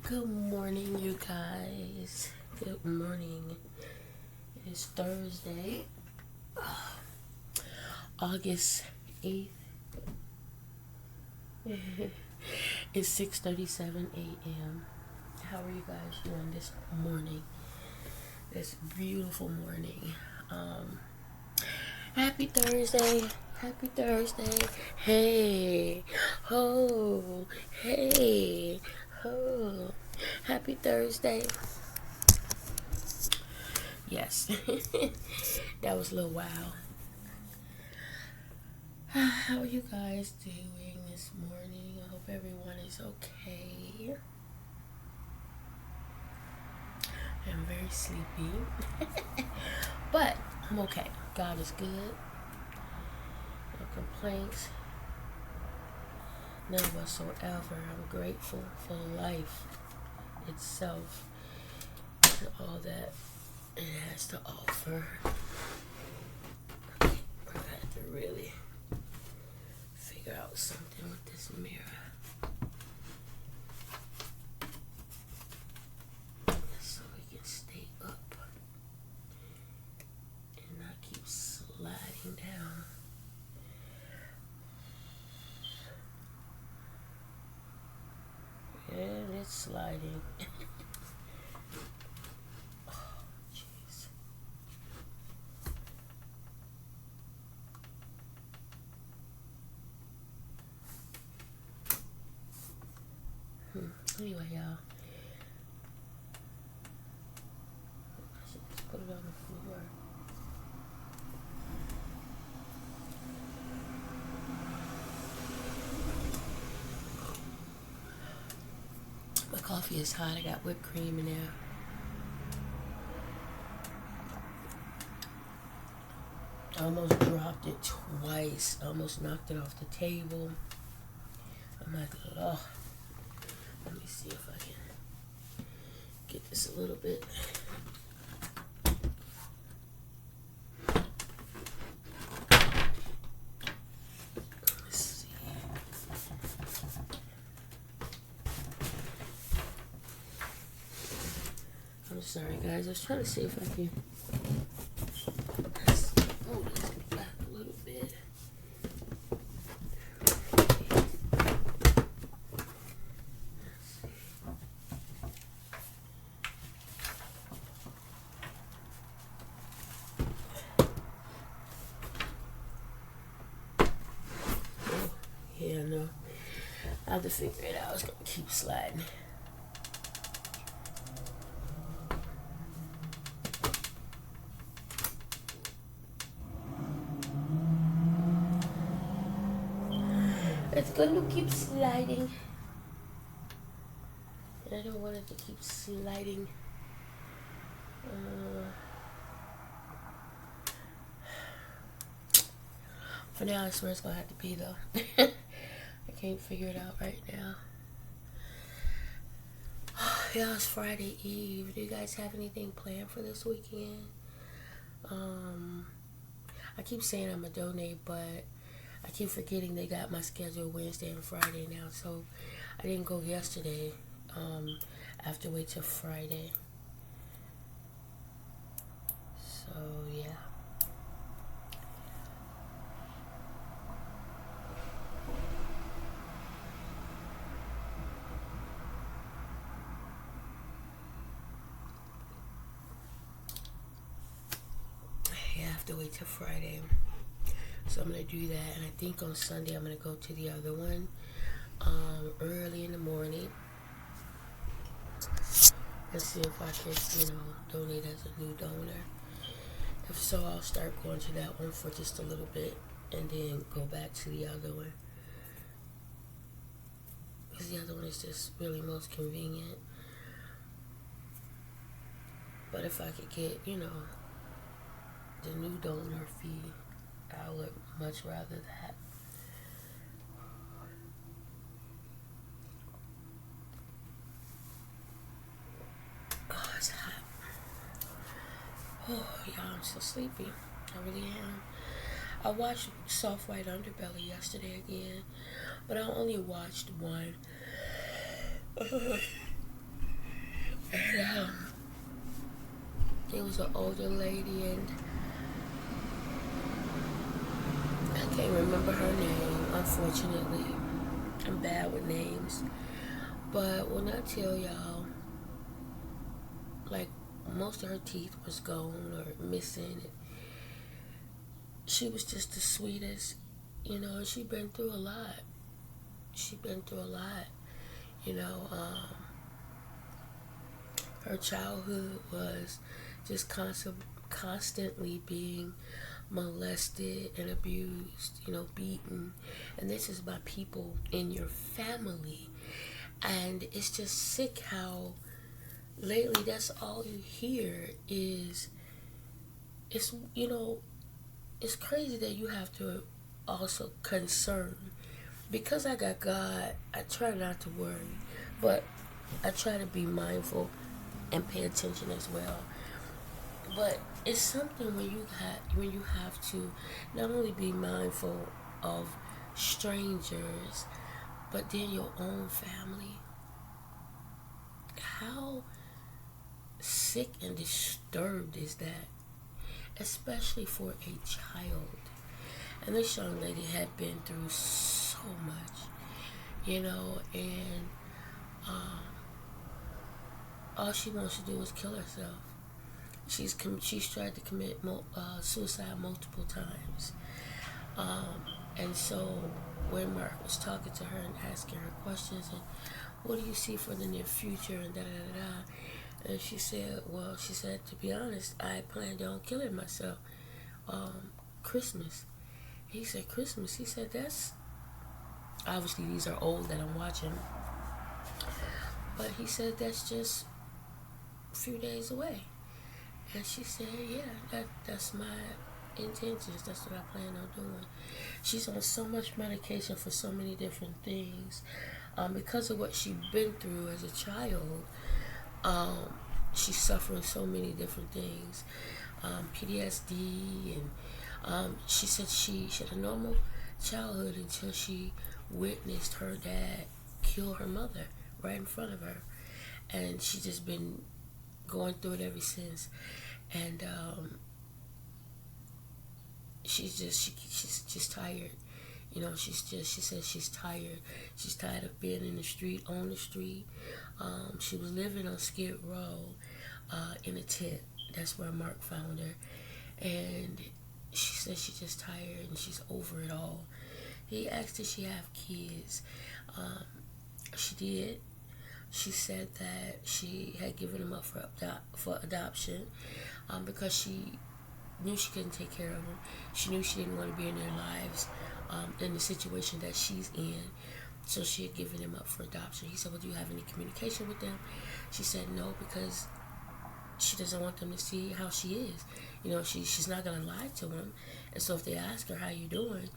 Good morning, you guys. Good morning. It is Thursday, August 8th. It's 6:37 a.m. How are you guys doing this morning? This beautiful morning. Happy Thursday. Happy Thursday. Hey. Ho. Hey. Ho. Happy Thursday. Yes. That was a little wow. How are you guys doing this morning? I hope everyone is okay. I'm very sleepy. But I'm okay. God is good. No complaints. None whatsoever. I'm grateful for life itself and all that it has to offer. I had to really figure out something with this mirror. So we can stay up and not keep sliding down. And it's sliding. Oh, jeez. Anyway, y'all. I should just put it on the floor. My coffee is hot. I got whipped cream in there. I almost dropped it twice. I almost knocked it off the table. I'm like, oh. Let me see if I can get this a little bit. Let's see. I'm sorry, guys. I was trying to see if I can. Oh, let's get back a little bit. Yeah, no. I have to figure it out. It's gonna keep sliding. It's gonna keep sliding. And I don't want it to keep sliding. For now, I swear it's gonna have to be though. I can't figure it out right now. Yeah, it's Friday Eve. Do you guys have anything planned for this weekend? I keep saying I'm gonna donate, but I keep forgetting they got my schedule Wednesday and Friday now. So I didn't go yesterday. I have to wait till Friday. So yeah. Yeah, I have to wait till Friday. So I'm gonna do that, and I think on Sunday I'm gonna go to the other one early in the morning and see if I can, donate as a new donor. If so, I'll start going to that one for just a little bit and then go back to the other one. Because the other one is just really most convenient. But if I could get, the new donor fee, I would much rather that. Oh, it's hot. Oh, y'all, I'm so sleepy. I really am. I watched Soft White Underbelly yesterday again, but I only watched one. And it was an older lady, and I can't remember her name, unfortunately. I'm bad with names. But when I tell y'all, like, most of her teeth was gone or missing, she was just the sweetest, she been through a lot. She been through a lot, you know. Her childhood was just constantly being molested and abused, beaten. And this is by people in your family. And it's just sick how lately that's all you hear is, it's, it's crazy that you have to also concern. Because I got God, I try not to worry, but I try to be mindful and pay attention as well. But it's something when you have to not only be mindful of strangers, but then your own family. How sick and disturbed is that, especially for a child? And this young lady had been through so much, and um, all she wants to do is kill herself. She's tried to commit suicide multiple times. And so when Mark was talking to her and asking her questions and what do you see for the near future and da da da da, and she said, to be honest, I planned on killing myself. Christmas. He said, Christmas. He said, that's obviously these are old that I'm watching, but he said that's just a few days away. And she said, yeah, that's my intentions. That's what I plan on doing. She's on so much medication for so many different things. Because of what she's been through as a child, she's suffering so many different things. PTSD, and she said she had a normal childhood until she witnessed her dad kill her mother right in front of her. And she's just been going through it ever since. And she's just tired. She said she's tired. She's tired of being in the street, on the street. She was living on Skid Row in a tent. That's where Mark found her. And she said she's just tired and she's over it all. He asked if she have kids. She did. She said that she had given him up for adoption because she knew she couldn't take care of them. She knew she didn't want to be in their lives in the situation that she's in. So she had given him up for adoption. He said, well, do you have any communication with them? She said no, because she doesn't want them to see how she is. She's not going to lie to them. And so if they ask her, how you doing?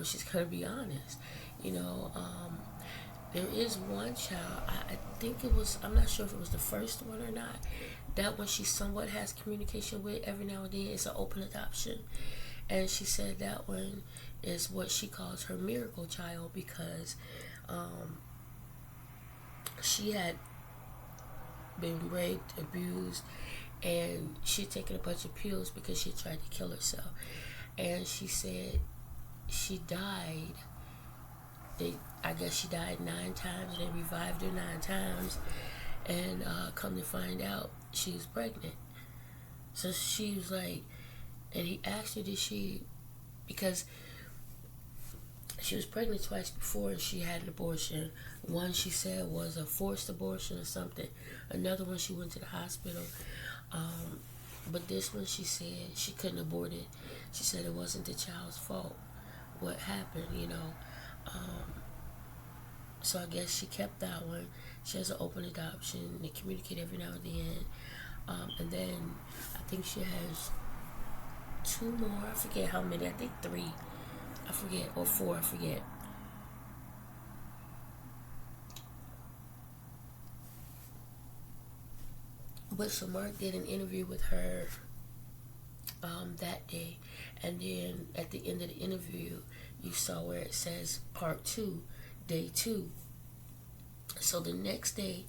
She's going to be honest. There is one child, I think it was, I'm not sure if it was the first one or not, that one she somewhat has communication with every now and then. It's an open adoption. And she said that one is what she calls her miracle child because she had been raped, abused, and she had taken a bunch of pills because she tried to kill herself. And she said she died. I guess she died 9 times. They revived her 9 times. And come to find out, she was pregnant. So she was like, and he asked her, because she was pregnant twice before and she had an abortion. One, she said, was a forced abortion or something. Another one, she went to the hospital. But this one, she said she couldn't abort it. She said it wasn't the child's fault what happened, So I guess she kept that one. She has an open adoption. They communicate every now and then. And then I think she has 2 more. I forget how many. I think 3. I forget. Or 4. I forget. But so Mark did an interview with her that day. And then at the end of the interview, you saw where it says part 2, day 2. So the next day,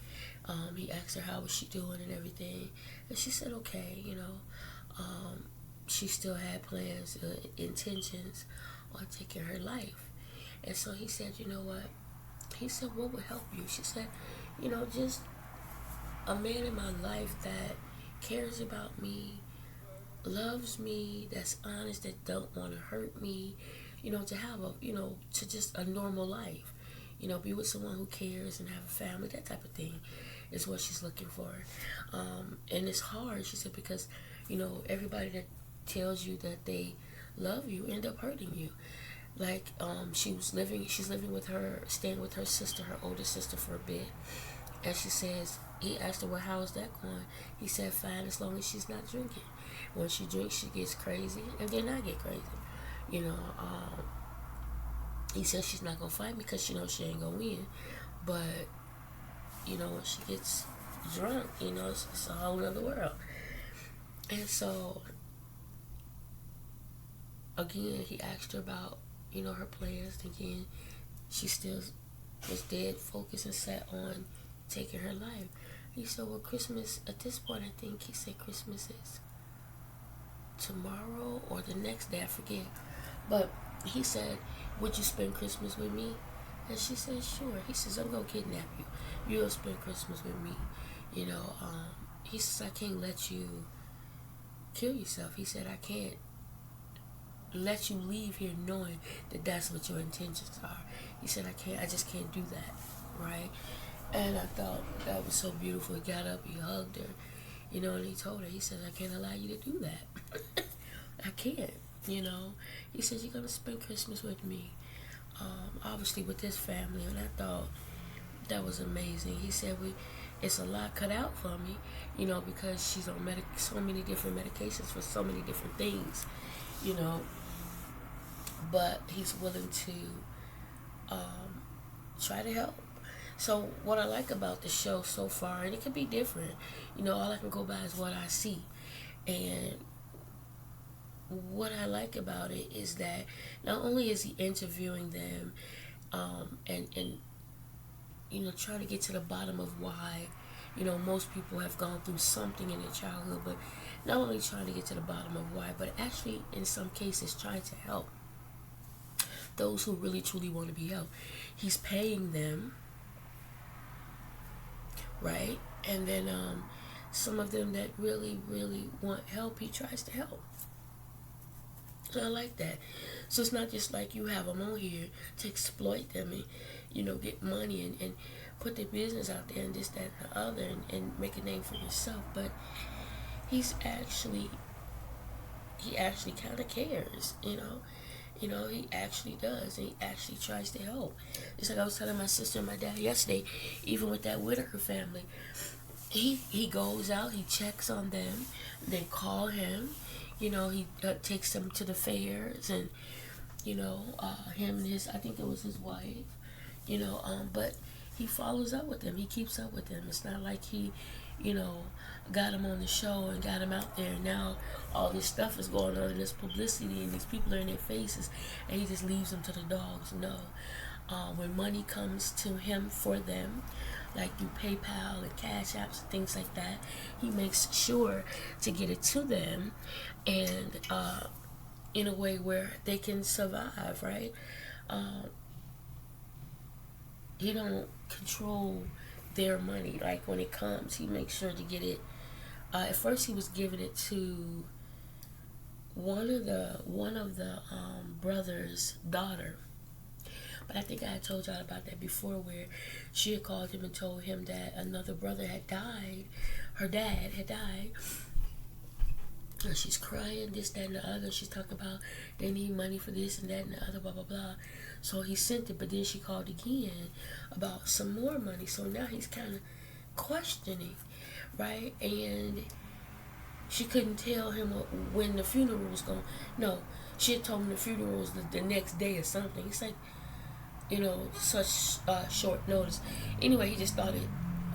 He asked her how was she doing and everything, and she said okay. She still had plans, intentions on taking her life. And so he said, you know what? He said, what would help you? She said, just a man in my life that cares about me, loves me, that's honest, that don't want to hurt me, to have to just a normal life, be with someone who cares and have a family, that type of thing is what she's looking for. And it's hard, she said, because, everybody that tells you that they love you end up hurting you. Like, she's living staying with her sister, her older sister, for a bit. And she says, he asked her, well, how is that going? He said, fine, as long as she's not drinking. When she drinks, she gets crazy, and then I get crazy. He said she's not going to fight me because she knows she ain't going to win. But, when she gets drunk, it's a whole other world. And so, again, he asked her about, her plans. Again, she still was dead focused and set on taking her life. He said, well, Christmas, at this point, I think he said Christmas is tomorrow or the next day, I forget. But he said, would you spend Christmas with me? And she said, sure. He says, I'm going to kidnap you. You'll spend Christmas with me. He says, I can't let you kill yourself. He said, I can't let you leave here knowing that that's what your intentions are. He said, I just can't do that, right? And I thought that was so beautiful. He got up, he hugged her, and he told her, he said, I can't allow you to do that. I can't, He said, you're going to spend Christmas with me, obviously with his family. And I thought that was amazing. He said, it's a lot cut out for me, because she's on so many different medications for so many different things, but he's willing to try to help. So what I like about the show so far, and it can be different, all I can go by is what I see. And what I like about it is that not only is he interviewing them, and trying to get to the bottom of why, most people have gone through something in their childhood, but not only trying to get to the bottom of why, but actually in some cases trying to help those who really truly want to be helped. He's paying them, right? And then some of them that really, really want help, he tries to help. So I like that. So it's not just like you have them on here to exploit them and, get money and put their business out there and this, that, and the other and make a name for yourself. But he actually kind of cares, he actually does, and he actually tries to help. It's like I was telling my sister and my dad yesterday, even with that Whitaker family, he goes out, he checks on them, they call him, he takes them to the fairs, and, him and I think it was his wife, but he follows up with them, he keeps up with them. It's not like he, got him on the show and got him out there, and now all this stuff is going on and this publicity and these people are in their faces and he just leaves them to the dogs. No. When money comes to him for them, like through PayPal and Cash Apps and things like that, he makes sure to get it to them and in a way where they can survive, right? He don't control their money. Like when it comes, he makes sure to get it. At first, he was giving it to one of the brothers' daughter, but I think I had told y'all about that before, where she had called him and told him that another brother had died. Her dad had died. And she's crying, this, that, and the other. She's talking about they need money for this and that and the other, blah, blah, blah. So he sent it, but then she called again about some more money. So now he's kind of questioning, right? And she couldn't tell him when the funeral was going. No, she had told him the funeral was the next day or something. It's like, such short notice. Anyway, he just thought it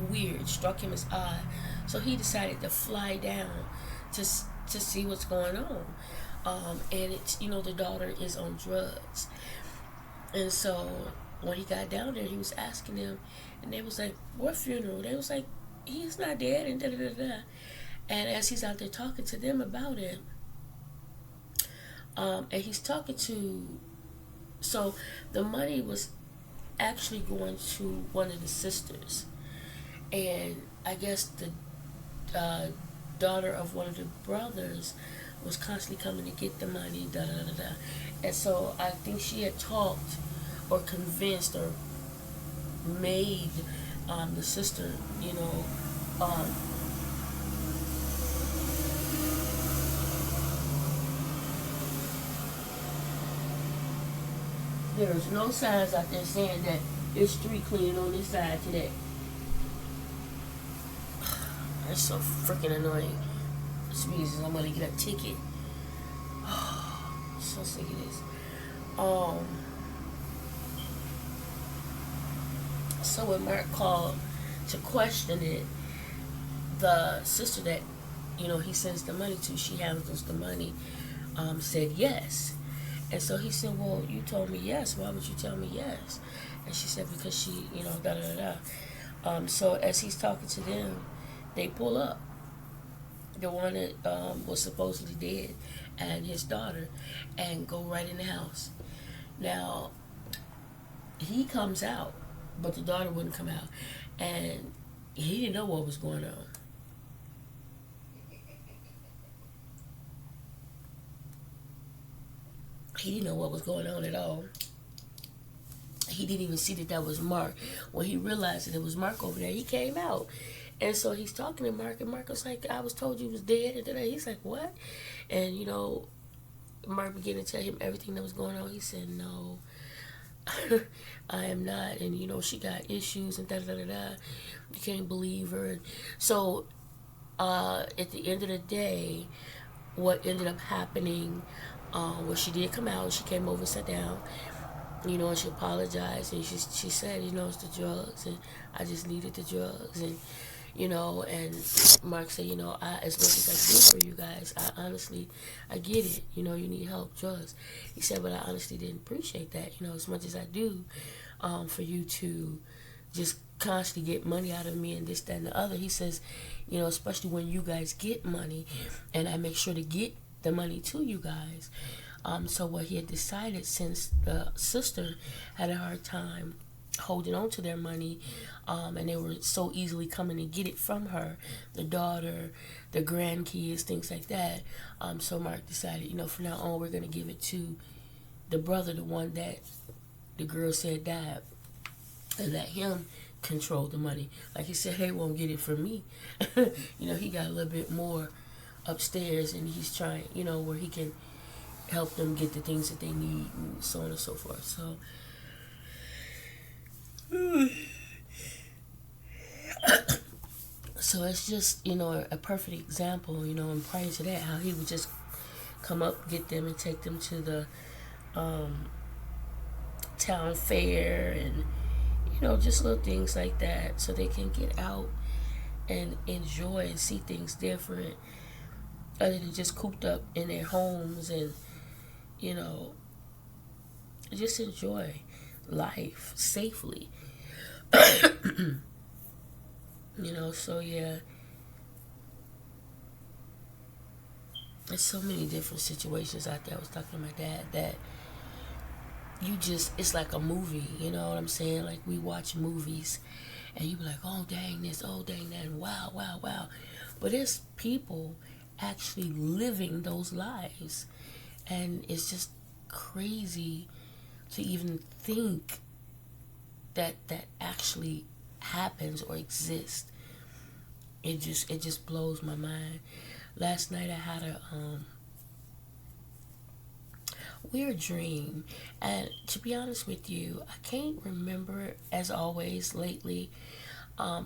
weird, struck him as odd. So he decided to fly down to see what's going on. And it's, the daughter is on drugs. And so when he got down there, he was asking them, and they was like, what funeral? They was like, he's not dead, and da da da da. And as he's out there talking to them about it, and he's talking to, so the money was actually going to one of the sisters, and I guess the daughter of one of the brothers was constantly coming to get the money, da da da da. And so I think she had talked or convinced or made the sister, um, there's no signs out there saying that it's street cleaning on this side today. That's so freaking annoying. This means I'm gonna get a ticket. So sick of this. Um, so when Mark called to question it, the sister that he sends the money to, she handles the money, said yes. And so he said, well, you told me yes. Why would you tell me yes? And she said, because she, da da da da. So as he's talking to them, they pull up. The one that was supposedly dead and his daughter, and go right in the house. Now, he comes out, but the daughter wouldn't come out. And he didn't know what was going on. He didn't know what was going on at all. He didn't even see that was Mark. When he realized that it was Mark over there, he came out. And so he's talking to Mark, and Mark was like, I was told you was dead. And he's like, what? And, Mark began to tell him everything that was going on. He said, no, I am not. And, she got issues and da-da-da-da. You can't believe her. And so at the end of the day, what ended up happening was she did come out. She came over and sat down, and she apologized. And she said, it's the drugs. And I just needed the drugs. And and Mark said, as much as I do for you guys, I get it. You need help, drugs. He said, but I honestly didn't appreciate that, as much as I do for you to just constantly get money out of me and this, that, and the other. He says, especially when you guys get money, and I make sure to get the money to you guys. So what he had decided, since the sister had a hard time holding on to their money, and they were so easily coming to get it from her, the daughter, the grandkids, things like that. So Mark decided, from now on, we're going to give it to the brother, the one that the girl said died, and let him control the money. Like he said, they won't get it from me. He got a little bit more upstairs, and he's trying, where he can help them get the things that they need, and so on and so forth. So so it's just, a perfect example, and prior to that, how he would just come up, get them, and take them to the town fair, and, just little things like that, so they can get out and enjoy and see things different, other than just cooped up in their homes, and, just enjoy life safely. So yeah, there's so many different situations out there. I was talking to my dad that it's like a movie, you know what I'm saying? Like, we watch movies and you be like, oh dang this, oh dang that, and wow, wow, wow. But there's people actually living those lives, and it's just crazy to even think that actually happens or exists. It just blows my mind. Last night I had a weird dream, and to be honest with you, I can't remember, as always lately,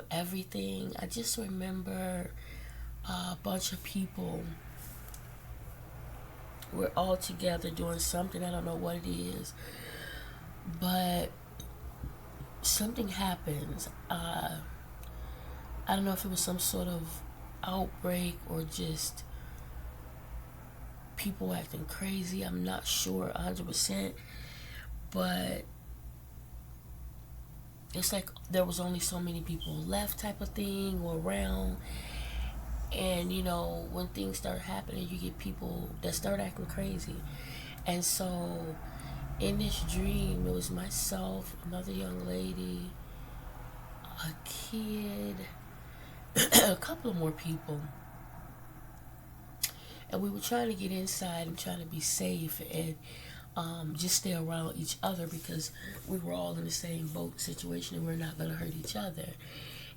everything. I just remember a bunch of people were all together doing something. I don't know what it is, but something happens. I don't know if it was some sort of outbreak or just people acting crazy. I'm not sure 100%, but it's like there was only so many people left type of thing or around. And when things start happening, you get people that start acting crazy. And so in this dream, it was myself, another young lady, a kid, a couple of more people, and we were trying to get inside and trying to be safe and just stay around each other because we were all in the same boat situation and we're not going to hurt each other.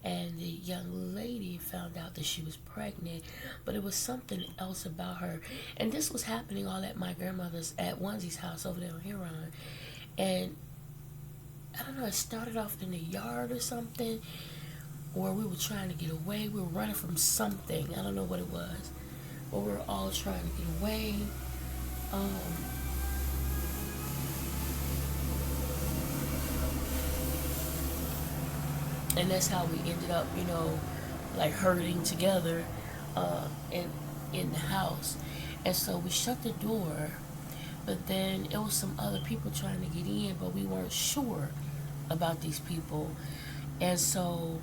And the young lady found out that she was pregnant, but it was something else about her. And this was happening all at my grandmother's, at Onesie's house over there on Huron. And I don't know, it started off in the yard or something, or we were trying to get away. We were running from something. I don't know what it was, but we were all trying to get away. Um, and that's how we ended up, like herding together in the house. And so we shut the door, but then it was some other people trying to get in, but we weren't sure about these people. And so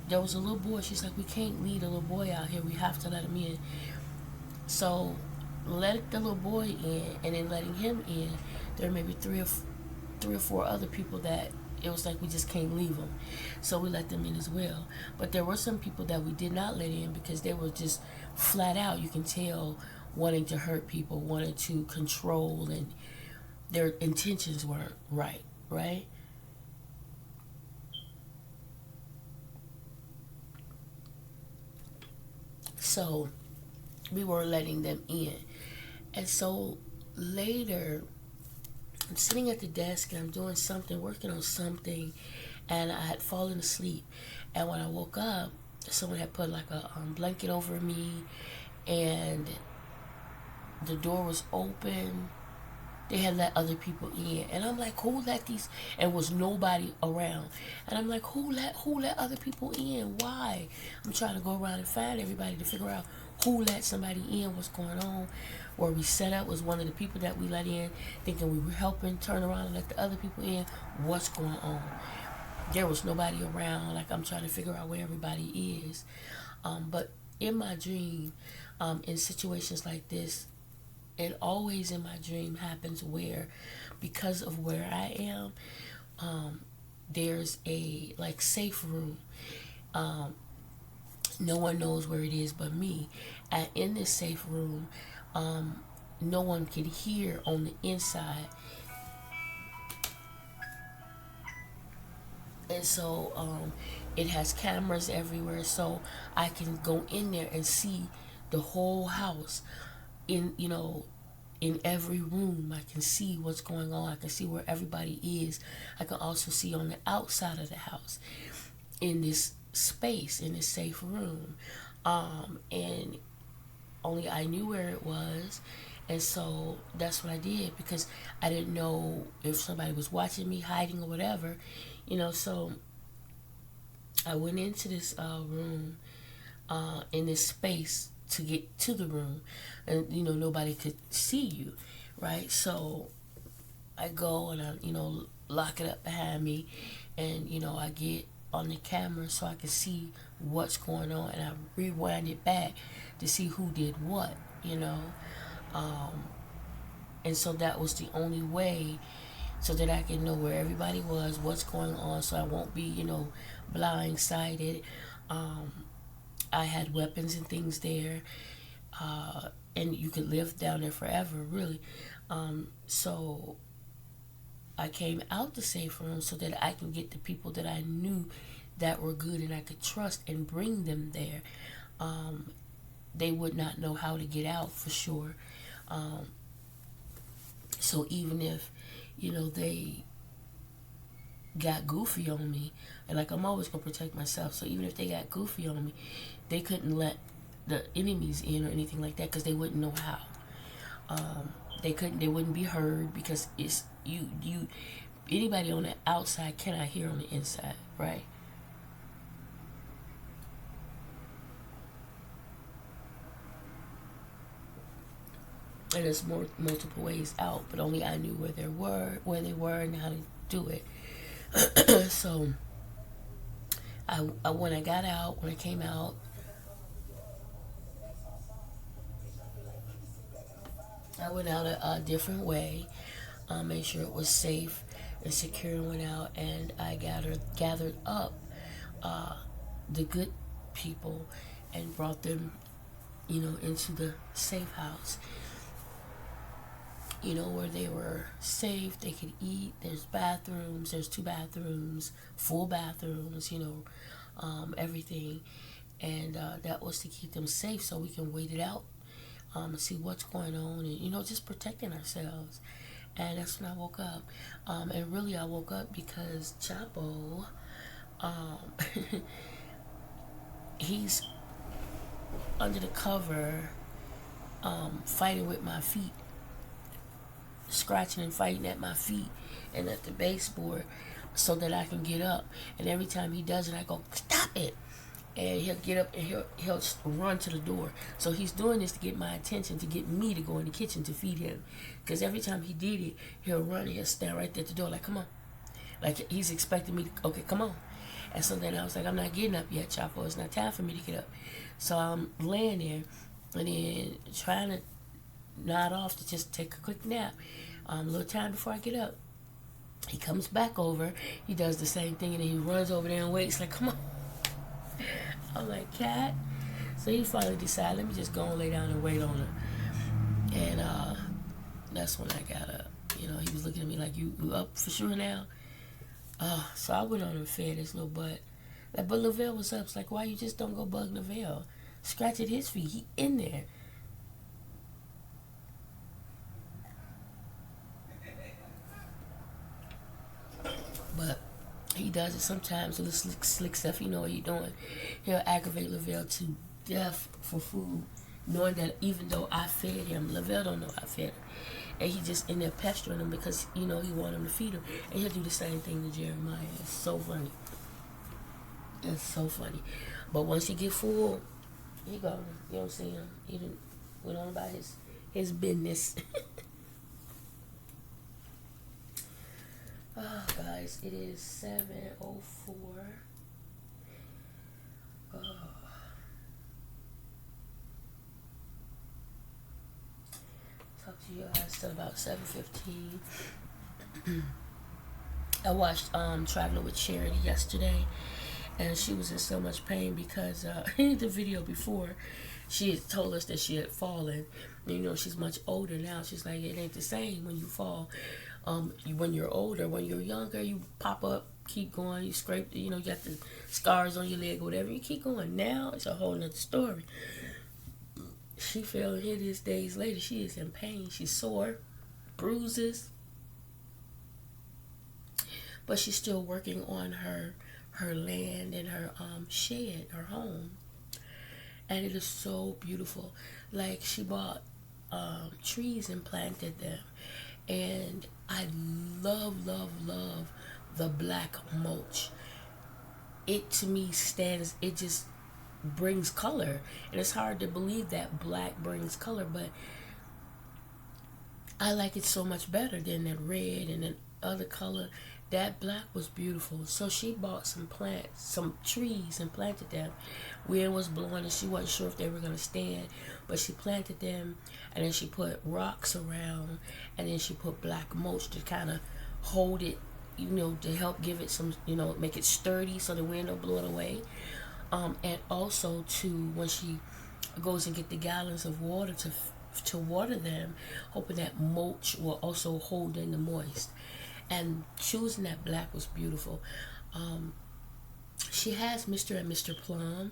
there was a little boy. She's like, we can't leave a little boy out here. We have to let him in. So let the little boy in, and then letting him in, there may be three or four other people that it was like we just can't leave them. So we let them in as well. But there were some people that we did not let in because they were just flat out, you can tell, wanting to hurt people, wanting to control, and their intentions weren't right? So we were letting them in. And so later, I'm sitting at the desk and I'm doing something, working on something, and I had fallen asleep. And when I woke up, someone had put like a blanket over me, and the door was open. They had let other people in, and I'm like, who let these? And was nobody around. And I'm like, who let other people in? Why? I'm trying to go around and find everybody to figure out who let somebody in, what's going on. Where we set up was one of the people that we let in, thinking we were helping, turn around and let the other people in. What's going on? There was nobody around. Like, I'm trying to figure out where everybody is. But in my dream, in situations like this, it always in my dream happens where, because of where I am, there's a like safe room. No one knows where it is but me. And in this safe room, no one can hear on the inside. And so it has cameras everywhere, so I can go in there and see the whole house in every room. I can see what's going on. I can see where everybody is. I can also see on the outside of the house in this space, in this safe room. And only I knew where it was. And so that's what I did, because I didn't know if somebody was watching me, hiding or whatever. So I went into this room, in this space, to get to the room, and nobody could see you, right? So I go and I lock it up behind me, and I get on the camera so I can see what's going on, and I rewind it back to see who did what. And so that was the only way, so that I can know where everybody was, what's going on, so I won't be blindsided. I had weapons and things there, and you could live down there forever, really. So I came out the safe room so that I can get the people that I knew that were good and I could trust and bring them there. They would not know how to get out for sure. So even if they got goofy on me, and like, I'm always gonna protect myself, so even if they got goofy on me, they couldn't let the enemies in or anything like that, because they wouldn't know how. They wouldn't be heard, because it's you anybody on the outside cannot hear on the inside, right? And there's multiple ways out, but only I knew where they were and how to do it. So when I came out, I went out a different way, made sure it was safe and secure, and went out and I gathered up uh, the good people and brought them, into the safe house, where they were safe, they could eat. There's bathrooms, there's two bathrooms, full bathrooms, everything. And that was to keep them safe so we can wait it out, and see what's going on, and, just protecting ourselves. And that's when I woke up. And really, I woke up because Chapo, um, he's under the cover, fighting with my feet, scratching and fighting at my feet and at the baseboard so that I can get up. And every time he does it, I go, stop it. And he'll get up and he'll run to the door. So he's doing this to get my attention, to get me to go in the kitchen to feed him. Because every time he did it, he'll run and he'll stand right there at the door like, come on. Like he's expecting me to, okay, come on. And so then I was like, I'm not getting up yet, Chapo. It's not time for me to get up. So I'm laying there and then trying to nod off to just take a quick nap. A little time before I get up. He comes back over. He does the same thing and then he runs over there and waits like, come on. I'm like, cat. So he finally decided, let me just go and lay down and wait on her. And that's when I got up. He was looking at me like, you up for sure now? So I went on and fed his little butt. But Lavelle was up. It's like, why you just don't go bug Lavelle? Scratch at his feet. He in there. But he does it sometimes. A little slick stuff. You know what he's doing. He'll aggravate Lavelle to death for food, knowing that even though I fed him, Lavelle don't know I fed him. And he just in there pestering him because, he want him to feed him. And he'll do the same thing to Jeremiah. It's so funny. It's so funny. But once he get full, he gone. You don't see him. He done went on about his business. Oh, guys, it is 7:04. Oh. Talk to you guys till about 7:15. I watched Traveling with Charity yesterday, and she was in so much pain because the video before, she had told us that she had fallen. She's much older now. She's like, it ain't the same when you fall. When you're older, when you're younger, you pop up, keep going, you scrape, you got the scars on your leg or whatever, you keep going. Now it's a whole nother story. She fell and hit this days later. She is in pain. She's sore, bruises, but she's still working on her land and her shed, her home, and it is so beautiful. Like, she bought trees and planted them, and I love the black mulch. It to me it just brings color, and it's hard to believe that black brings color, but I like it so much better than that red and that other color. That black was beautiful. So she bought some trees and planted them. Wind was blowing and she wasn't sure if they were going to stand, but she planted them, and then she put rocks around, and then she put black mulch to kind of hold it, to help give it some, make it sturdy so the wind don't blow it away. And also when she goes and get the gallons of water to water them, hoping that mulch will also hold in the moist. And choosing that black was beautiful. She has Mr. and Mr. Plum.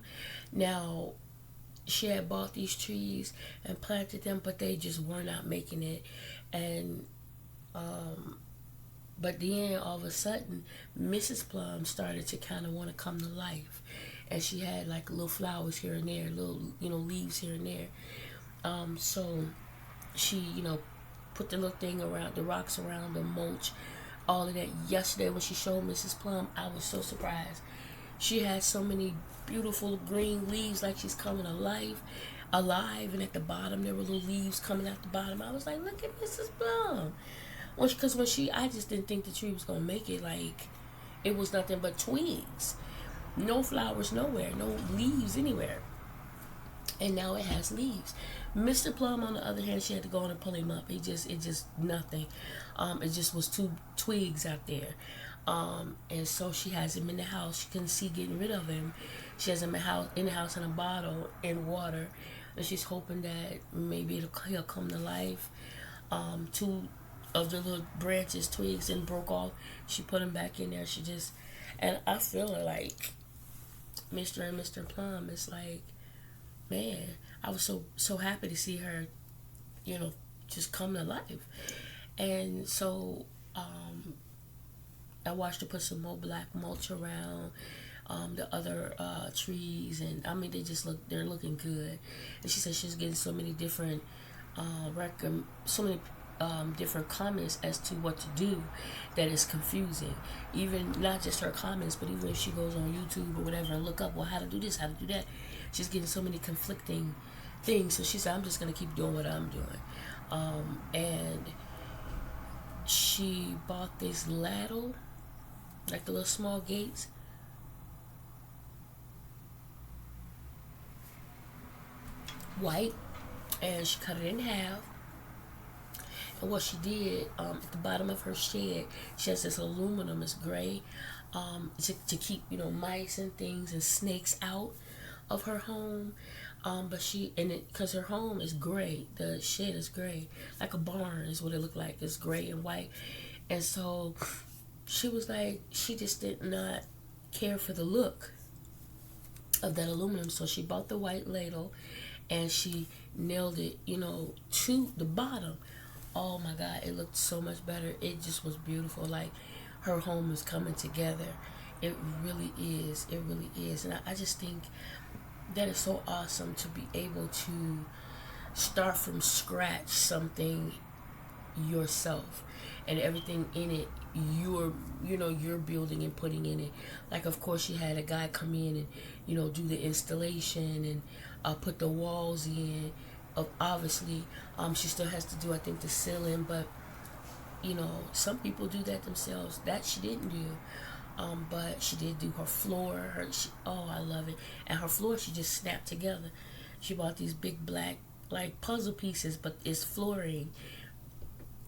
Now, she had bought these trees and planted them, but they just were not making it. And but then all of a sudden, Mrs. Plum started to kind of want to come to life, and she had like little flowers here and there, little leaves here and there. So she put the little thing around the rocks around the mulch, all of that. Yesterday when she showed Mrs. Plum, I was so surprised. She had so many beautiful green leaves, like she's coming alive, and at the bottom there were little leaves coming out the bottom. I was like, look at Mrs. Plum. I just didn't think the tree was gonna make it. Like, it was nothing but twigs, no flowers nowhere, no leaves anywhere. And now it has leaves. Mr. Plum, on the other hand, she had to go on and pull him up. It just nothing. It just was two twigs out there. And so she has him in the house. She couldn't see getting rid of him. She has him in the house in a bottle in water, and she's hoping that maybe he'll come to life. Two of the little branches, twigs, and broke off. She put him back in there. She just, and I feel like Mr. and Mr. Plum. It's like, man, I was so happy to see her, just come to life. And so I watched her put some more black mulch around the other trees, and I mean they're looking good. And she said she's getting so many different so many different comments as to what to do that is confusing. Even not just her comments, but even if she goes on YouTube or whatever and look up, well, how to do this, how to do that, she's getting so many conflicting things. So she said, I'm just gonna keep doing what I'm doing. And she bought this ladle, like the little small gates. White, and she cut it in half. And what she did, at the bottom of her shed, she has this aluminum, it's gray, to keep, mice and things and snakes out of her home. Because her home is gray, the shed is gray, like a barn is what it looked like. It's gray and white. And so she was like, she just did not care for the look of that aluminum. So she bought the white ladle and she nailed it, to the bottom. Oh my God, it looked so much better. It just was beautiful. Like, her home is coming together. It really is. It really is. And I just think that is so awesome to be able to start from scratch something yourself, and everything in it you're building and putting in it. Like, of course, she had a guy come in and do the installation and put the walls in. Obviously, she still has to do, I think, the ceiling, but some people do that themselves. That she didn't do. But she did do her floor. I love it. And her floor, she just snapped together. She bought these big black, like, puzzle pieces, but it's flooring.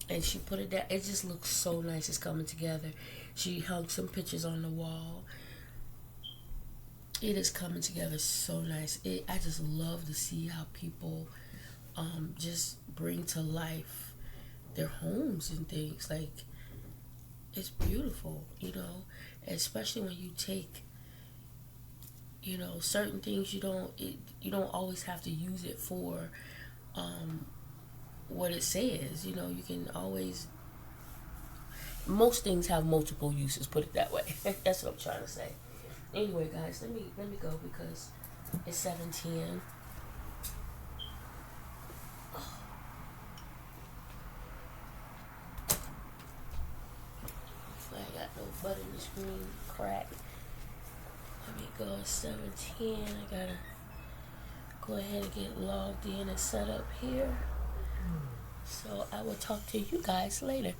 And she put it down. It just looks so nice. It's coming together. She hung some pictures on the wall. It is coming together so nice. I just love to see how people just bring to life their homes and things. Like, it's beautiful, especially when you take, certain things. You don't always have to use it for what it says. You can always, most things have multiple uses, put it that way. That's what I'm trying to say. Anyway, guys, let me go because it's 7:10. I got no butter in the screen crack. Let me go at 7:10. I gotta go ahead and get logged in and set up here. So I will talk to you guys later.